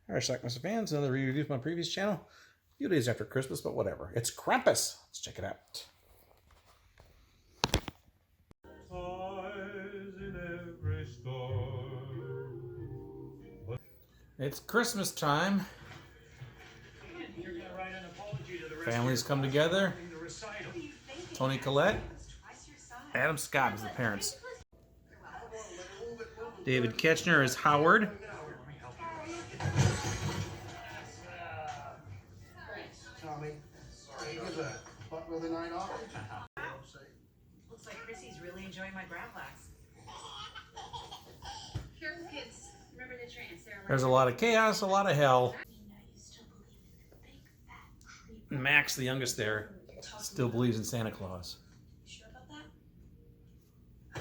Alright, Schlockmeisters fans, another review from my previous channel. A few days after Christmas, but whatever. It's Krampus. Let's check it out. It's Christmas time. Families come together. Tony Collette. Adam Scott is the parents. David Ketchner is Howard. Tommy, sorry, you get the butt with a night off. Looks like Chrissy's really enjoying my brown wax. Careful, kids. Remember the trance. There's a lot of chaos, a lot of hell. Max, the youngest there, still believes in Santa Claus. Sure about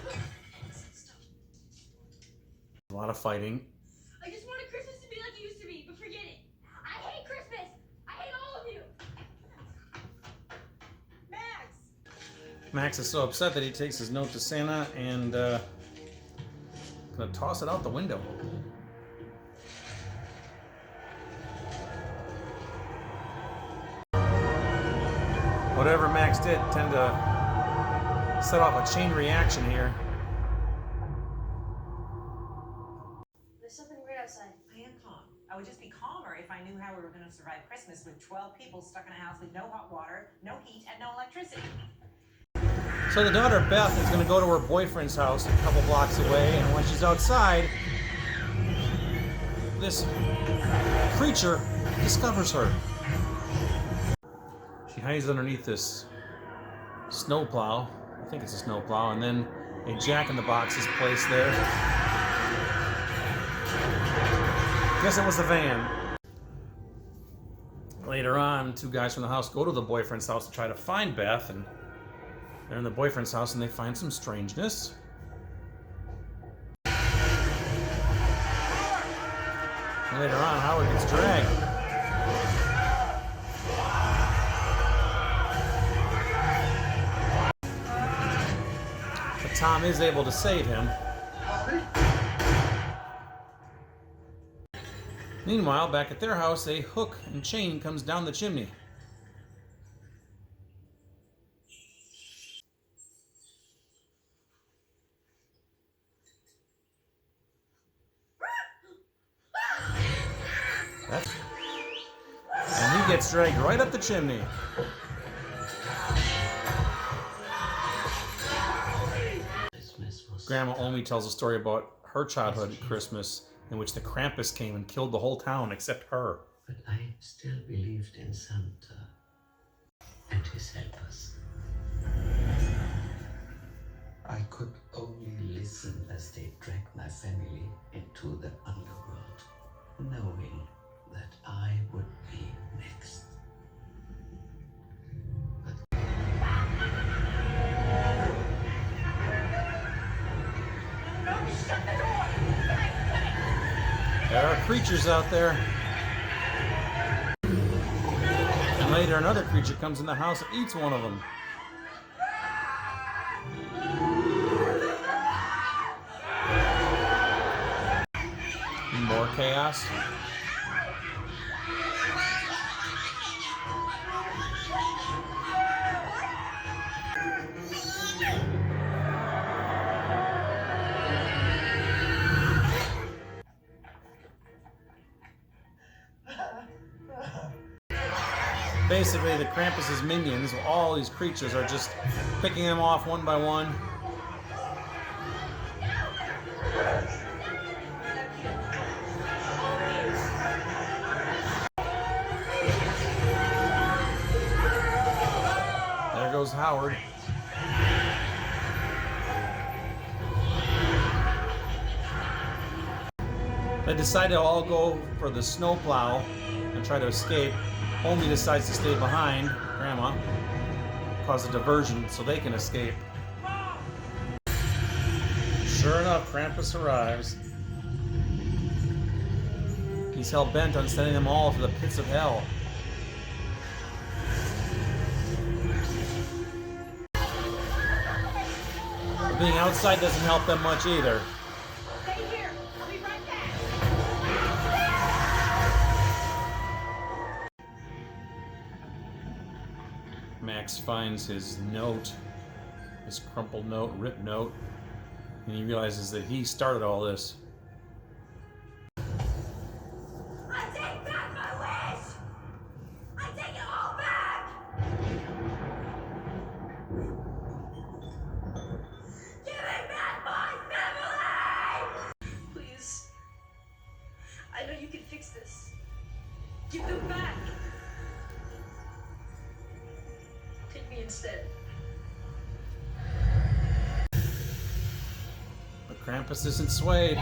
that? A lot of fighting. I just wanted Christmas to be like it used to be, but forget it. I hate Christmas. I hate all of you. Max! Max is so upset that he takes his note to Santa and gonna toss it out the window. Whatever Max did tend to set off a chain reaction here. There's something weird outside. I am calm. I would just be calmer if I knew how we were going to survive Christmas with 12 people stuck in a house with no hot water, no heat, and no electricity. So the daughter Beth is going to go to her boyfriend's house a couple blocks away, and when she's outside, this creature discovers her. She hides underneath this snowplow. I think it's a snowplow, and then a jack-in-the-box is placed there. Guess it was the van. Later on, two guys from the house go to the boyfriend's house to try to find Beth, and they're in the boyfriend's house and they find some strangeness. And later on, Howard gets dragged. But Tom is able to save him. Meanwhile, back at their house, a hook and chain comes down the chimney. And he gets dragged right up the chimney. Grandma Omi tells a story about her childhood Christmas in which the Krampus came and killed the whole town except her. But I still believed in Santa and his helpers. I could only listen as they dragged my family into the underworld, knowing that I would be next. There are creatures out there. And later another creature comes in the house and eats one of them. More chaos. Basically, the Krampus's minions, all these creatures, are just picking them off one by one. There goes Howard. They decide to all go for the snowplow and try to escape. Omi decides to stay behind, Grandma, cause a diversion so they can escape. Sure enough, Krampus arrives. He's hell-bent on sending them all to the pits of hell. But being outside doesn't help them much either. Stay here. I'll be right back. Max finds his note, his crumpled note, ripped note, and he realizes that he started all this. I take back my wish! I take it all back! Give me back my family! Please. I know you can fix this. Give them back. Take me instead. But Krampus isn't swayed.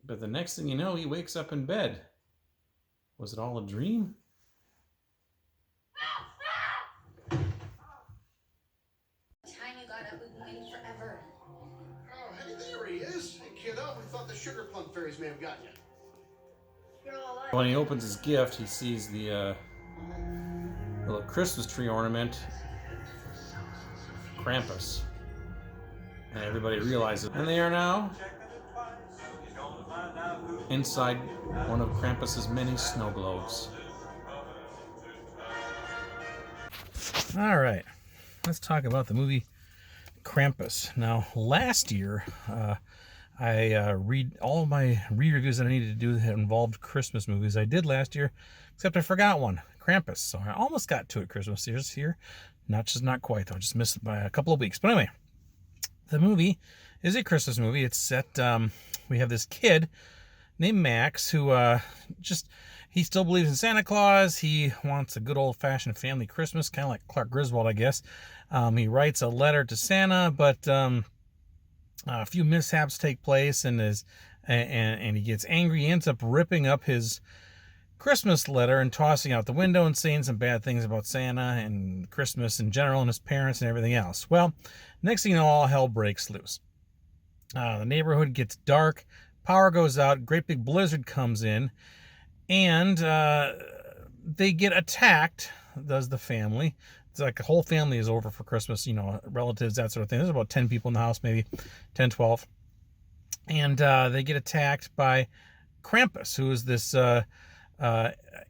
But the next thing you know, he wakes up in bed. Was it all a dream? Time you got up, we've been waiting forever. Oh, hey, there he is. Hey, kiddo, we thought the sugar plum fairies may have gotten you. You're all alive. When he opens his gift, he sees the little Christmas tree ornament, Krampus. And everybody realizes. And they are now inside one of Krampus's many snow globes. All right, let's talk about the movie Krampus. Now, last year, I read all of my re-reviews that I needed to do that involved Christmas movies. I did last year, except I forgot one, Krampus. So I almost got to it Christmas years here. Not quite, though. I just missed it by a couple of weeks. But anyway, the movie is a Christmas movie. It's set, we have this kid named Max who he still believes in Santa Claus. He wants a good old-fashioned family Christmas, kind of like Clark Griswold, I guess. He writes a letter to Santa, but a few mishaps take place, and he gets angry. He ends up ripping up his Christmas letter and tossing out the window and saying some bad things about Santa and Christmas in general and his parents and everything else. Well, next thing you know, all hell breaks loose. The neighborhood gets dark, power goes out, great big blizzard comes in, and they get attacked, does the family. It's like the whole family is over for Christmas, relatives, that sort of thing. There's about 10 people in the house, maybe 10, 12. And they get attacked by Krampus, who is this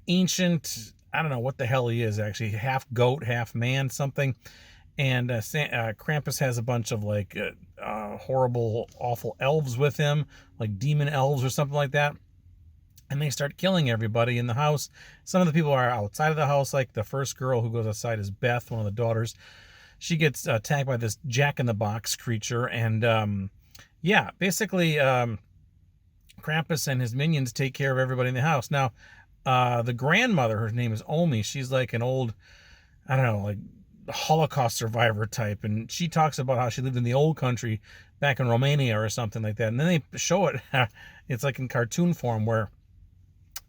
ancient, I don't know what the hell he is actually, half goat, half man, something. And Krampus has a bunch of horrible, awful elves with him, like demon elves or something like that. And they start killing everybody in the house. Some of the people are outside of the house, like the first girl who goes outside is Beth, one of the daughters. She gets attacked by this jack-in-the-box creature. And basically Krampus and his minions take care of everybody in the house. Now, the grandmother, her name is Omi. She's like an old, I don't know, like Holocaust survivor type. And she talks about how she lived in the old country back in Romania or something like that. And then they show it. It's like in cartoon form where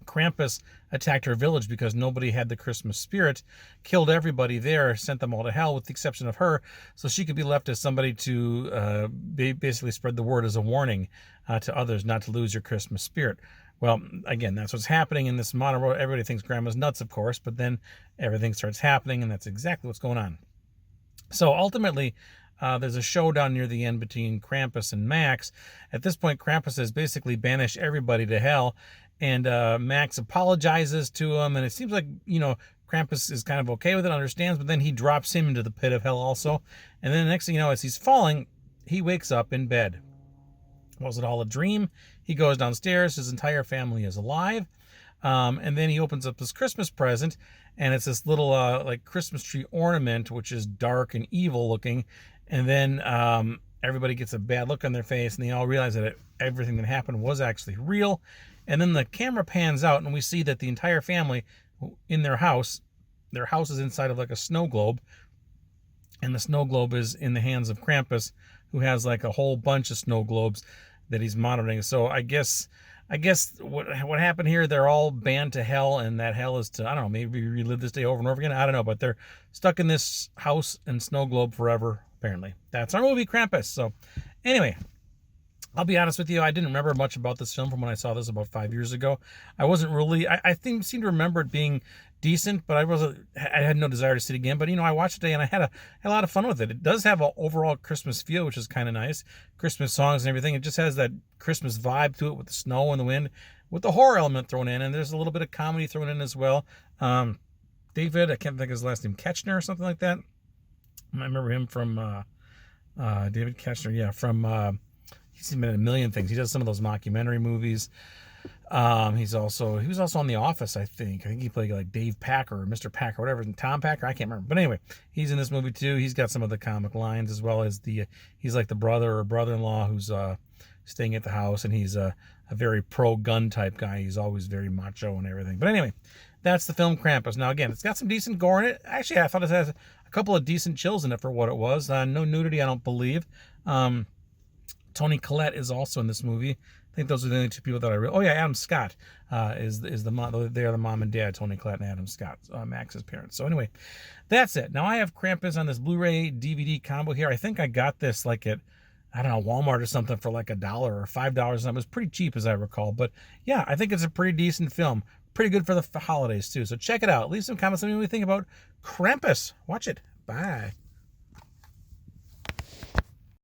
Krampus attacked her village because nobody had the Christmas spirit, killed everybody there, sent them all to hell with the exception of her, so she could be left as somebody to basically spread the word as a warning to others not to lose your Christmas spirit. Well, again, that's what's happening in this modern world. Everybody thinks grandma's nuts, of course, but then everything starts happening, and that's exactly what's going on. So ultimately, there's a showdown near the end between Krampus and Max. At this point, Krampus has basically banished everybody to hell, and Max apologizes to him, and it seems like, Krampus is kind of okay with it, understands, but then he drops him into the pit of hell also. And then the next thing you know, as he's falling, he wakes up in bed. Was it all a dream? He goes downstairs, his entire family is alive, and then he opens up his Christmas present, and it's this little Christmas tree ornament, which is dark and evil looking, and then everybody gets a bad look on their face, and they all realize that everything that happened was actually real. And then the camera pans out, and we see that the entire family in their house is inside of like a snow globe, and the snow globe is in the hands of Krampus, who has like a whole bunch of snow globes that he's monitoring. So I guess what happened here, they're all banned to hell, and that hell is to, I don't know, maybe relive this day over and over again. I don't know, but they're stuck in this house and snow globe forever, apparently. That's our movie, Krampus. So anyway, I'll be honest with you, I didn't remember much about this film from when I saw this about 5 years ago. I wasn't really, I seem to remember it being decent, but I had no desire to see it again. But, I watched it today and I had a lot of fun with it. It does have an overall Christmas feel, which is kind of nice. Christmas songs and everything. It just has that Christmas vibe to it with the snow and the wind, with the horror element thrown in. And there's a little bit of comedy thrown in as well. David, I can't think of his last name, Ketchner or something like that. I remember him from David Ketchner, yeah, from... He's been in a million things. He does some of those mockumentary movies. He was also on The Office, I think. I think he played like Dave Packer or Mr. Packer, whatever. Tom Packer, I can't remember. But anyway, he's in this movie too. He's got some of the comic lines, as well as he's like the brother or brother-in-law who's staying at the house, and he's a very pro-gun type guy. He's always very macho and everything. But anyway, that's the film Krampus. Now again, it's got some decent gore in it. Actually, I thought it has a couple of decent chills in it for what it was. No nudity, I don't believe. Toni Collette is also in this movie. I think those are the only two people that oh yeah, Adam Scott is the mom. They are the mom and dad, Toni Collette and Adam Scott, Max's parents. So anyway, that's it. Now I have Krampus on this Blu-ray DVD combo here. I think I got this like at, I don't know, Walmart or something for like $1 or $5. It was pretty cheap as I recall. But yeah, I think it's a pretty decent film. Pretty good for the holidays too. So check it out. Leave some comments. Let me know what you think about Krampus. Watch it. Bye.